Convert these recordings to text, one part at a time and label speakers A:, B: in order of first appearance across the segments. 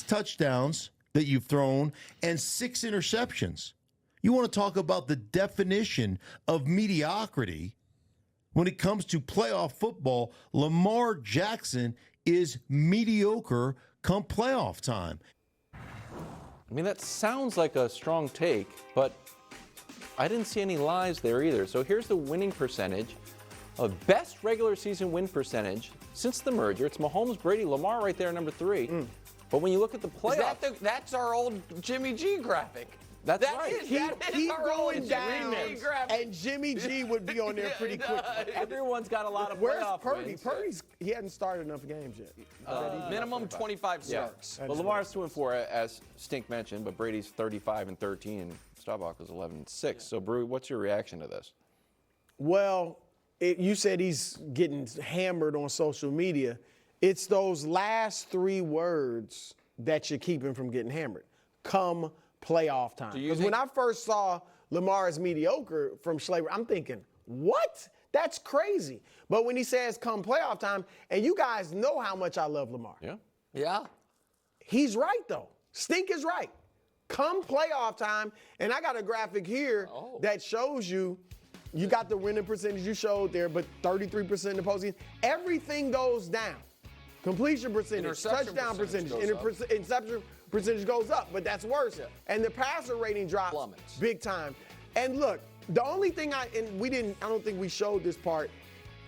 A: touchdowns that you've thrown and 6 interceptions. You want to talk about the definition of mediocrity when it comes to playoff football. Lamar Jackson is mediocre come playoff time.
B: I mean, that sounds like a strong take, but I didn't see any lies there either. So here's the winning percentage of best regular season win percentage since the merger. It's Mahomes, Brady, Lamar right there, number 3. But when you look at the playoffs,
C: That's our old Jimmy G graphic.
B: That's right.
D: Keep going down, and Jimmy G would be on there pretty quick.
B: Everyone's got a lot of
D: Where's
B: playoff
D: Purdy?
B: wins.
D: He hadn't started enough games yet.
C: Minimum 25 starts.
B: Well, Lamar's 2-4, as Stink mentioned, but Brady's 35-13, and Staubach was 11-6. So, Brew, what's your reaction to this?
D: Well, you said he's getting hammered on social media. It's those last 3 words that you keep him from getting hammered. Come playoff time. Because when I first saw Lamar is mediocre from Schlaber, I'm thinking, what? That's crazy. But when he says come playoff time, and you guys know how much I love Lamar.
C: Yeah.
D: He's right, though. Stink is right. Come playoff time, and I got a graphic here that shows you got the winning percentage you showed there, but 33% in the postseason. Everything goes down. Completion percentage, touchdown percentage, interception percentage goes up, but that's worse.
C: Yeah.
D: And the passer rating drops big time. And look, the only thing I don't think we showed this part,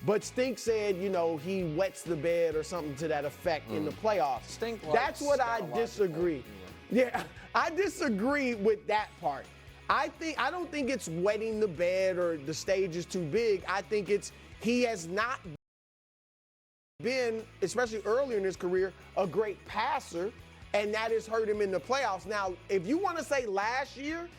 D: but Stink said, he wets the bed or something to that effect in the playoffs.
C: Stink
D: That's what I disagree. Yeah, I disagree with that part. I don't think it's wetting the bed or the stage is too big. I think he has not been, especially earlier in his career, a great passer, and that has hurt him in the playoffs. Now, if you want to say last year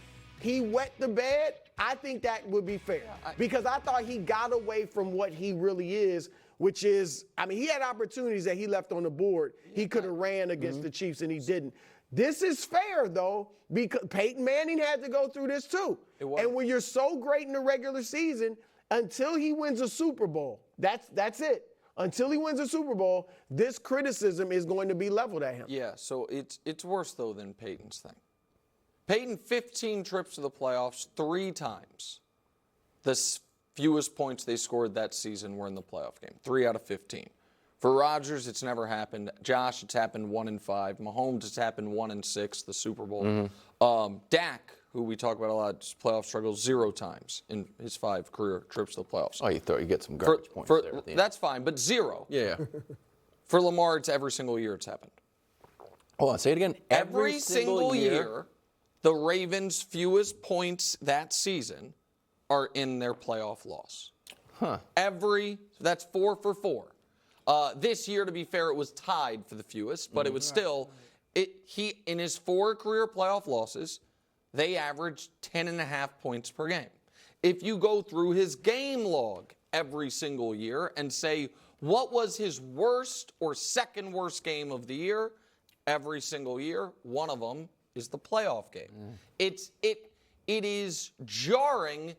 D: he wet the bed, I think that would be fair because I thought he got away from what he really is, which is, he had opportunities that he left on the board. He could have ran against the Chiefs, and he didn't. This is fair, though, because Peyton Manning had to go through this, too. And when you're so great in the regular season, until he wins a Super Bowl, that's it. Until he wins a Super Bowl, this criticism is going to be leveled at him.
C: Yeah, so it's worse, though, than Peyton's thing. Peyton, 15 trips to the playoffs, 3 times. The fewest points they scored that season were in the playoff game, 3 out of 15. For Rodgers, it's never happened. Josh, it's happened 1 in 5. Mahomes, it's happened 1 in 6, the Super Bowl. Dak, who we talk about a lot, playoff struggles 0 times in his 5 career trips to the playoffs.
B: Oh, you get some garbage points there.
C: That's fine, but 0.
B: Yeah.
C: For Lamar, it's every single year it's happened.
B: Hold on, say it again.
C: Every single year, the Ravens' fewest points that season are in their playoff loss. That's 4 for 4. This year, to be fair, it was tied for the fewest, but it was still, he in his 4 career playoff losses, they averaged 10.5 points per game. If you go through his game log every single year and say, what was his worst or second worst game of the year? Every single year, one of them is the playoff game. It is jarring.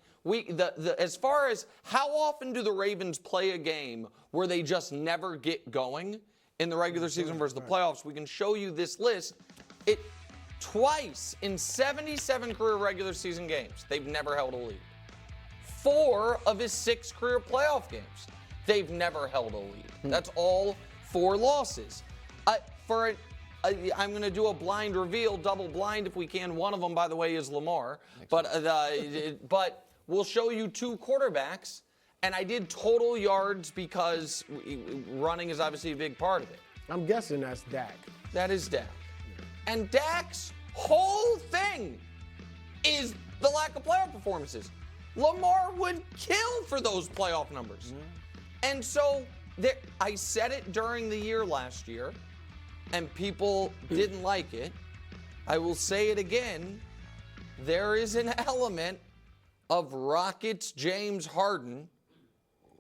C: As far as how often do the Ravens play a game where they just never get going in the regular season versus the playoffs, we can show you this list. Twice in 77 career regular season games, they've never held a lead. 4 of his 6 career playoff games, they've never held a lead. That's all 4 losses. I'm going to do a blind reveal, double blind if we can. One of them, by the way, is Lamar. But we'll show you 2 quarterbacks. And I did total yards because running is obviously a big part of it.
D: I'm guessing that's Dak.
C: That is Dak. And Dak's whole thing is the lack of playoff performances. Lamar would kill for those playoff numbers. And so I said it during the year last year, and people didn't like it. I will say it again. There is an element of Rockets James Harden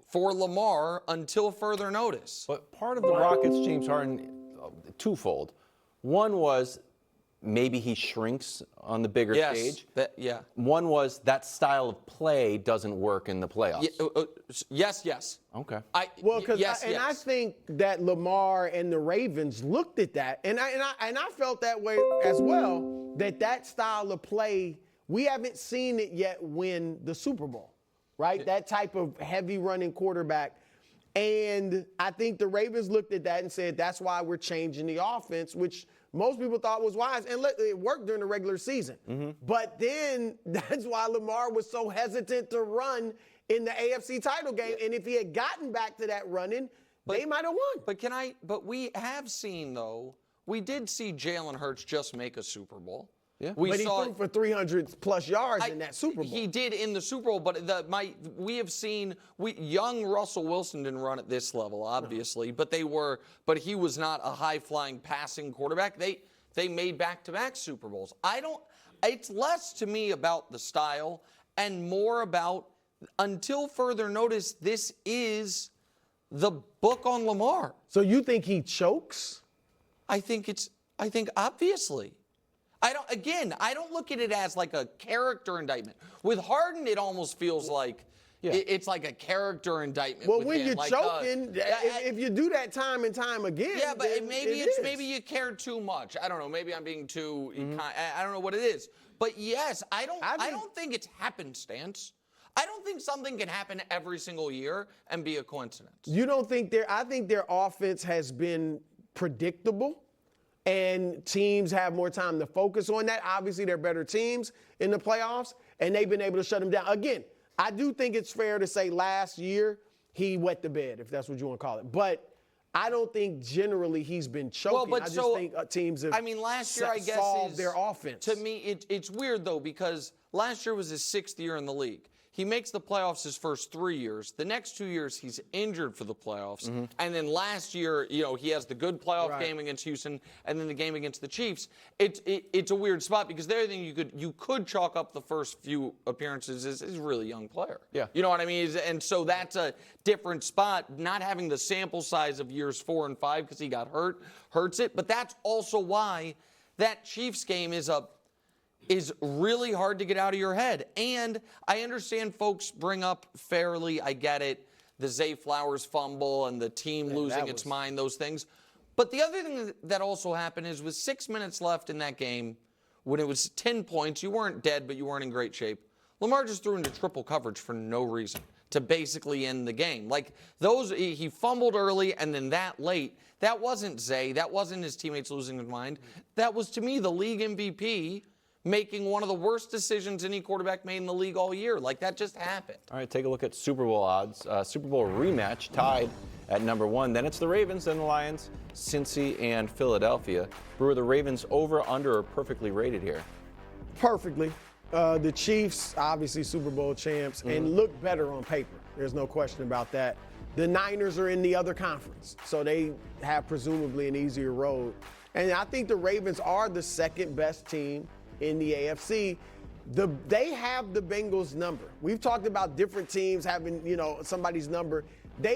C: for Lamar until further notice.
B: But part of the Rockets, James Harden, twofold. One was maybe he shrinks on the bigger stage.
C: Yeah.
B: One was that style of play doesn't work in the playoffs.
C: Yes.
B: Okay.
C: I
D: think that Lamar and the Ravens looked at that, and I felt that way as well. That style of play, we haven't seen it yet win the Super Bowl, right? That type of heavy running quarterback. And I think the Ravens looked at that and said, that's why we're changing the offense, which most people thought was wise. And look, it worked during the regular season. Mm-hmm. But then that's why Lamar was so hesitant to run in the AFC title game. And if he had gotten back to that running, they might have won.
C: But we have seen, though, we did see Jalen Hurts just make a Super Bowl.
D: Yeah. But he threw for 300-plus yards in that Super Bowl.
C: He did in the Super Bowl, but we have seen young Russell Wilson didn't run at this level, obviously, but he was not a high-flying passing quarterback. They made back-to-back Super Bowls. It's less to me about the style and more about, until further notice, this is the book on Lamar.
D: So you think he chokes?
C: I think obviously. I don't look at it as like a character indictment. With Harden, it almost feels like it's like a character indictment.
D: Well,
C: with
D: when
C: him.
D: you're
C: like,
D: choking, if you do that time and time again,
C: yeah, but maybe you care too much. I don't know. Maybe I'm being too. I don't know what it is. But yes, I don't think it's happenstance. I don't think something can happen every single year and be a coincidence.
D: You don't think I think their offense has been predictable. And teams have more time to focus on that. Obviously, they're better teams in the playoffs, and they've been able to shut them down. Again, I do think it's fair to say last year he wet the bed, if that's what you want to call it. But I don't think generally he's been choking. I just think teams have
C: last year, I guess,
D: solved their offense.
C: To me, it's weird, though, because last year was his 6th year in the league. He makes the playoffs his first 3 years. The next 2 years, he's injured for the playoffs. Mm-hmm. And then last year, he has the good playoff game against Houston and then the game against the Chiefs. It's a weird spot because the other thing you could chalk up the first few appearances is he's a really young player.
B: Yeah.
C: You know what I mean? And so that's a different spot. Not having the sample size of years 4 and 5 because he got hurt hurts it. But that's also why that Chiefs game is really hard to get out of your head. And I understand folks bring up fairly, I get it, the Zay Flowers fumble and the team losing its mind, those things. But the other thing that also happened is with 6 minutes left in that game, when it was 10 points, you weren't dead, but you weren't in great shape. Lamar just threw into triple coverage for no reason to basically end the game. Like he fumbled early and then that late. That wasn't Zay. That wasn't his teammates losing their mind. That was, to me, the league MVP making one of the worst decisions any quarterback made in the league all year. Like, that just happened.
B: All right, take a look at Super Bowl odds. Super Bowl rematch tied at number 1. Then it's the Ravens, then the Lions, Cincy, and Philadelphia. Brewer, the Ravens over, under, are perfectly rated here.
D: Perfectly. The Chiefs, obviously Super Bowl champs, and look better on paper. There's no question about that. The Niners are in the other conference, so they have presumably an easier road. And I think the Ravens are the second best team in the AFC. They have the Bengals number. We've talked about different teams having, somebody's number.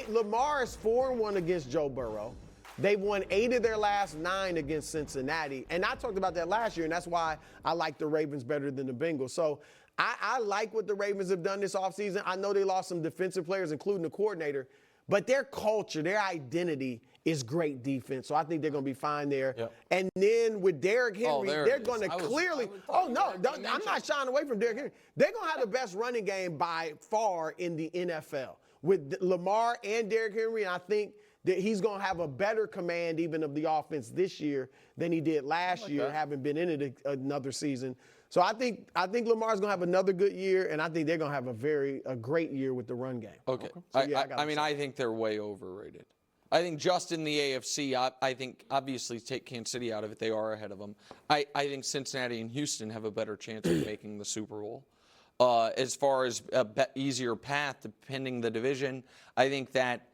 D: Lamar is 4-1 against Joe Burrow. They've won 8 of their last 9 against Cincinnati. And I talked about that last year, and that's why I like the Ravens better than the Bengals. So I like what the Ravens have done this offseason. I know they lost some defensive players, including the coordinator, but their culture, their identity is great defense. So I think they're going to be fine there. Yep. And then with Derrick Henry, they're going to clearly – I'm not shying away from Derrick Henry. They're going to have the best running game by far in the NFL with Lamar and Derrick Henry. And I think that he's going to have a better command even of the offense this year than he did last year, having been in it another season. So I think Lamar's going to have another good year, and I think they're going to have a great year with the run game.
C: Okay. So, I think they're way overrated. I think just in the AFC, I think obviously take Kansas City out of it, they are ahead of them. I think Cincinnati and Houston have a better chance of making the Super Bowl. As far as easier path, depending the division, I think that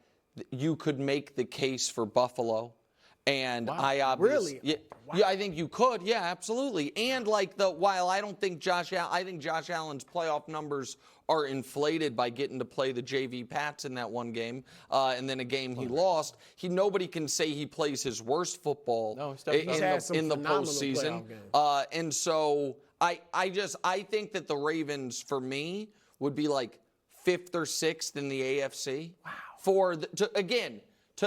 C: you could make the case for Buffalo. And I obviously,
D: Really?
C: yeah, I think you could. Yeah, absolutely. And while I don't think I think Josh Allen's playoff numbers are inflated by getting to play the JV Pats in that one game, and then a game he lost. Nobody can say he plays his worst football in the postseason. And so I think that the Ravens, for me, would be like 5th or 6th in the AFC. Wow.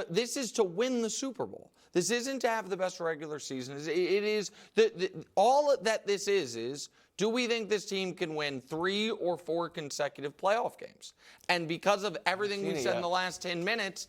C: This is to win the Super Bowl. This isn't to have the best regular season. It is all that this is do we think this team can win 3 or 4 consecutive playoff games? And because of everything we said in the last 10 minutes,